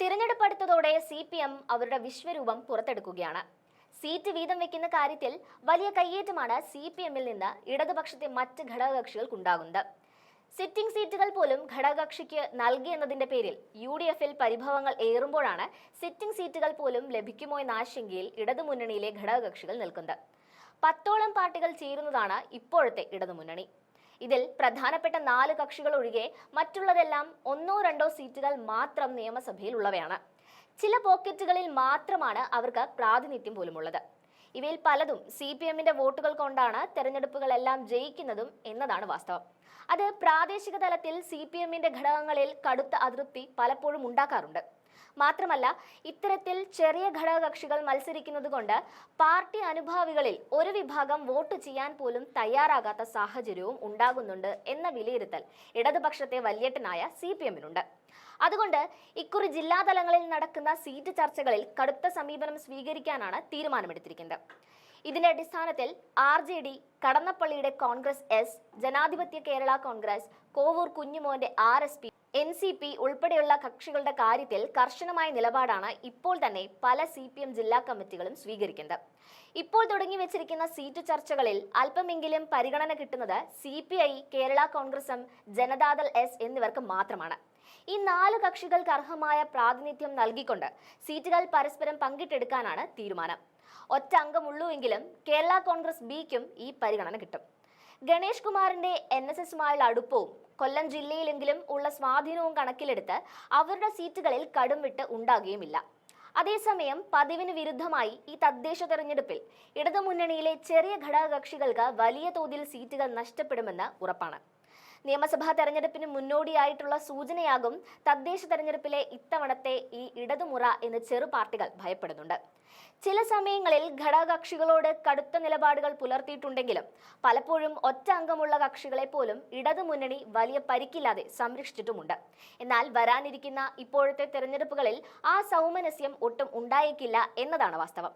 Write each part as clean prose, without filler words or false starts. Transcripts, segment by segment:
തിരഞ്ഞെടുപ്പ് അടുത്തതോടെ CPM അവരുടെ വിശ്വരൂപം പുറത്തെടുക്കുകയാണ്. Seat വീതം വെക്കുന്ന കാര്യത്തിൽ വലിയ കയ്യേറ്റമാണ് CPM-ൽ നിന്ന് ഇടതുപക്ഷത്തെ മറ്റ് ഘടകകക്ഷികൾക്കുണ്ടാകുന്നത്. സിറ്റിംഗ് സീറ്റുകൾ പോലും ഘടകകക്ഷിക്ക് നൽകിയെന്നതിന്റെ പേരിൽ UDF-ൽ പരിഭവങ്ങൾ ഏറുമ്പോഴാണ് സിറ്റിംഗ് സീറ്റുകൾ പോലും ലഭിക്കുമോ എന്ന ആശങ്കയിൽ ഇടതുമുന്നണിയിലെ ഘടകകക്ഷികൾ നിൽക്കുന്നത്. 10ഓളം പാർട്ടികൾ ചേരുന്നതാണ് ഇപ്പോഴത്തെ ഇടതുമുന്നണി. ഇതിൽ പ്രധാനപ്പെട്ട 4 കക്ഷികൾ ഒഴികെ മറ്റുള്ളതെല്ലാം 1-2 സീറ്റുകൾ മാത്രം നിയമസഭയിൽ ഉള്ളവയാണ്. ചില പോക്കറ്റുകളിൽ മാത്രമാണ് അവർക്ക് പ്രാതിനിധ്യം പോലുമുള്ളത്. ഇവയിൽ പലതും CPM-ന്റെ വോട്ടുകൾ കൊണ്ടാണ് തെരഞ്ഞെടുപ്പുകളെല്ലാം ജയിക്കുന്നതും എന്നതാണ് വാസ്തവം. അത് പ്രാദേശിക തലത്തിൽ CPM-ന്റെ ഘടകങ്ങളിൽ കടുത്ത അതൃപ്തി പലപ്പോഴും ഉണ്ടാക്കാറുണ്ട്. മാത്രമല്ല, ഇത്തരത്തിൽ ചെറിയ ഘടകകക്ഷികൾ മത്സരിക്കുന്നത് കൊണ്ട് പാർട്ടി അനുഭാവികളിൽ ഒരു വിഭാഗം വോട്ട് ചെയ്യാൻ പോലും തയ്യാറാകാത്ത സാഹചര്യവും ഉണ്ടാകുന്നുണ്ട് എന്ന വിലയിരുത്തൽ ഇടതുപക്ഷത്തെ വല്യേട്ടനായ CPM-നുണ്ട്. അതുകൊണ്ട് ഇക്കുറി ജില്ലാതലങ്ങളിൽ നടക്കുന്ന സീറ്റ് ചർച്ചകളിൽ കടുത്ത സമീപനം സ്വീകരിക്കാനാണ് തീരുമാനമെടുത്തിരിക്കുന്നത്. ഇതിന്റെ അടിസ്ഥാനത്തിൽ RJD, കടന്നപ്പള്ളിയുടെ കോൺഗ്രസ് S, ജനാധിപത്യ കേരള കോൺഗ്രസ്, കോവൂർ കുഞ്ഞുമോന്റെ RSP, NCP ഉൾപ്പെടെയുള്ള കക്ഷികളുടെ കാര്യത്തിൽ കർശനമായ നിലപാടാണ് ഇപ്പോൾ തന്നെ പല CPM ജില്ലാ കമ്മിറ്റികളും സ്വീകരിക്കുന്നത്. ഇപ്പോൾ തുടങ്ങി വെച്ചിരിക്കുന്ന സീറ്റ് ചർച്ചകളിൽ അല്പമെങ്കിലും പരിഗണന കിട്ടുന്നത് CPI, Kerala Congress M, Janata Dal S എന്നിവർക്ക് മാത്രമാണ്. ഈ 4 കക്ഷികൾക്ക് അർഹമായ പ്രാതിനിധ്യം നൽകിക്കൊണ്ട് സീറ്റുകൾ പരസ്പരം പങ്കിട്ടെടുക്കാനാണ് തീരുമാനം. ഒറ്റ അംഗമുള്ളൂവെങ്കിലും കേരള കോൺഗ്രസ് Bക്കും ഈ പരിഗണന കിട്ടും. ഗണേഷ് കുമാറിന്റെ NSSമായുള്ള അടുപ്പവും കൊല്ലം ജില്ലയിലെങ്കിലും ഉള്ള സ്വാധീനവും കണക്കിലെടുത്ത് അവരുടെ സീറ്റുകളിൽ കടുംവിട്ട് ഉണ്ടാകുകയുമില്ല. അതേസമയം പതിവിന് വിരുദ്ധമായി ഈ തദ്ദേശ തെരഞ്ഞെടുപ്പിൽ ഇടതുമുന്നണിയിലെ ചെറിയ ഘടകകക്ഷികൾക്ക് വലിയ തോതിൽ സീറ്റുകൾ നഷ്ടപ്പെടുമെന്ന് ഉറപ്പാണ്. നിയമസഭാ തെരഞ്ഞെടുപ്പിന് മുന്നോടിയായിട്ടുള്ള സൂചനയാകും തദ്ദേശ തെരഞ്ഞെടുപ്പിലെ ഇത്തവണത്തെ ഈ ഇടതുമുറ എന്ന് ചെറു പാർട്ടികൾ ഭയപ്പെടുന്നുണ്ട്. ചില സമയങ്ങളിൽ ഘടകകക്ഷികളോട് കടുത്ത നിലപാടുകൾ പുലർത്തിയിട്ടുണ്ടെങ്കിലും പലപ്പോഴും ഒറ്റ അംഗമുള്ള കക്ഷികളെ പോലും ഇടതുമുന്നണി വലിയ പരിക്കില്ലാതെ സംരക്ഷിച്ചിട്ടുമുണ്ട്. എന്നാൽ വരാനിരിക്കുന്ന ഇപ്പോഴത്തെ തെരഞ്ഞെടുപ്പുകളിൽ ആ സൗമനസ്യം ഒട്ടും ഉണ്ടായേക്കില്ല എന്നതാണ് വാസ്തവം.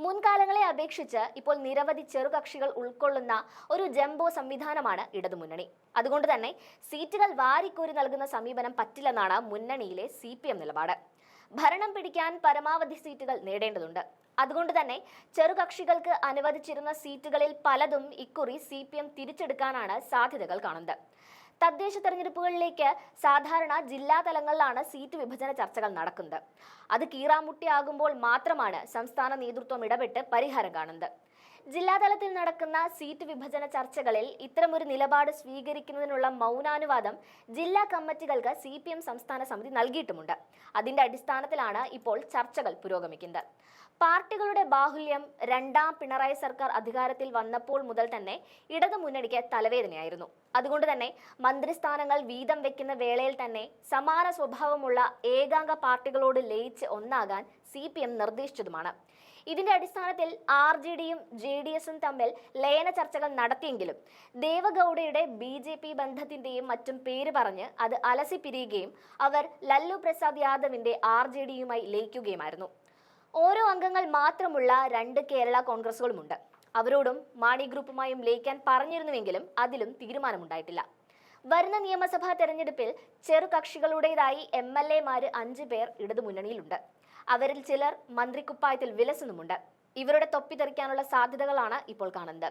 മുൻകാലങ്ങളെ അപേക്ഷിച്ച് ഇപ്പോൾ നിരവധി ചെറുകക്ഷികൾ ഉൾക്കൊള്ളുന്ന ഒരു ജംബോ സംവിധാനമാണ് ഇടതുമുന്നണി. അതുകൊണ്ട് തന്നെ സീറ്റുകൾ വാരിക്കോരി നൽകുന്ന സമീപനം പറ്റില്ലെന്നാണ് മുന്നണിയിലെ CPM നിലപാട്. ഭരണം പിടിക്കാൻ പരമാവധി സീറ്റുകൾ നേടേണ്ടതുണ്ട്. അതുകൊണ്ട് തന്നെ ചെറുകക്ഷികൾക്ക് അനുവദിച്ചിരുന്ന സീറ്റുകളിൽ പലതും ഇക്കുറി CPM തിരിച്ചെടുക്കാനാണ് സാധ്യതകൾ കാണുന്നത്. തദ്ദേശ തെരഞ്ഞെടുപ്പുകളിലേക്ക് സാധാരണ ജില്ലാ തലങ്ങളിലാണ് സീറ്റ് വിഭജന ചർച്ചകൾ നടക്കുന്നത്. അത് കീറാമുട്ടിയാകുമ്പോൾ മാത്രമാണ് സംസ്ഥാന നേതൃത്വം ഇടപെട്ട് പരിഹാരം കാണുന്നത്. ജില്ലാതലത്തിൽ നടക്കുന്ന സീറ്റ് വിഭജന ചർച്ചകളിൽ ഇത്തരമൊരു നിലപാട് സ്വീകരിക്കുന്നതിനുള്ള മൗനാനുവാദം ജില്ലാ കമ്മിറ്റികൾക്ക് CPM സംസ്ഥാന സമിതി നൽകിയിട്ടുമുണ്ട്. അതിന്റെ അടിസ്ഥാനത്തിലാണ് ഇപ്പോൾ ചർച്ചകൾ പുരോഗമിക്കുന്നത്. പാർട്ടികളുടെ ബാഹുല്യം രണ്ടാം പിണറായി സർക്കാർ അധികാരത്തിൽ വന്നപ്പോൾ മുതൽ തന്നെ ഇടതുമുന്നണിക്ക് തലവേദനയായിരുന്നു. അതുകൊണ്ട് തന്നെ മന്ത്രിസ്ഥാനങ്ങൾ വീതം വെക്കുന്ന വേളയിൽ തന്നെ സമാന സ്വഭാവമുള്ള ഏകാംഗ പാർട്ടികളോട് ലയിച്ച് ഒന്നാകാൻ CPM നിർദ്ദേശിച്ചതുമാണ്. ഇതിന്റെ അടിസ്ഥാനത്തിൽ RJDയും JDSും തമ്മിൽ ലയന ചർച്ചകൾ നടത്തിയെങ്കിലും ദേവഗൌഡയുടെ BJP ബന്ധത്തിന്റെയും മറ്റും പേര് പറഞ്ഞ് അത് അലസിപ്പിരിയുകയും അവർ ലല്ലു പ്രസാദ് യാദവിന്റെ RJDയുമായി ലയിക്കുകയുമായിരുന്നു. ഓരോ അംഗങ്ങൾ മാത്രമുള്ള 2 കേരള കോൺഗ്രസുകളുമുണ്ട്. അവരോടും മാണി ഗ്രൂപ്പുമായും ലയിക്കാൻ പറഞ്ഞിരുന്നുവെങ്കിലും അതിലും തീരുമാനമുണ്ടായിട്ടില്ല. വരുന്ന നിയമസഭാ തെരഞ്ഞെടുപ്പിൽ ചെറുകക്ഷികളുടേതായി MLA-മാര് 5 പേർ ഇടതുമുന്നണിയിലുണ്ട്. അവരിൽ ചിലർ മന്ത്രിക്കുപ്പായത്തിൽ വിലസുന്നുമുണ്ട്. ഇവരുടെ തൊപ്പി തെറിക്കാനുള്ള സാധ്യതകളാണ് ഇപ്പോൾ കാണുന്നത്.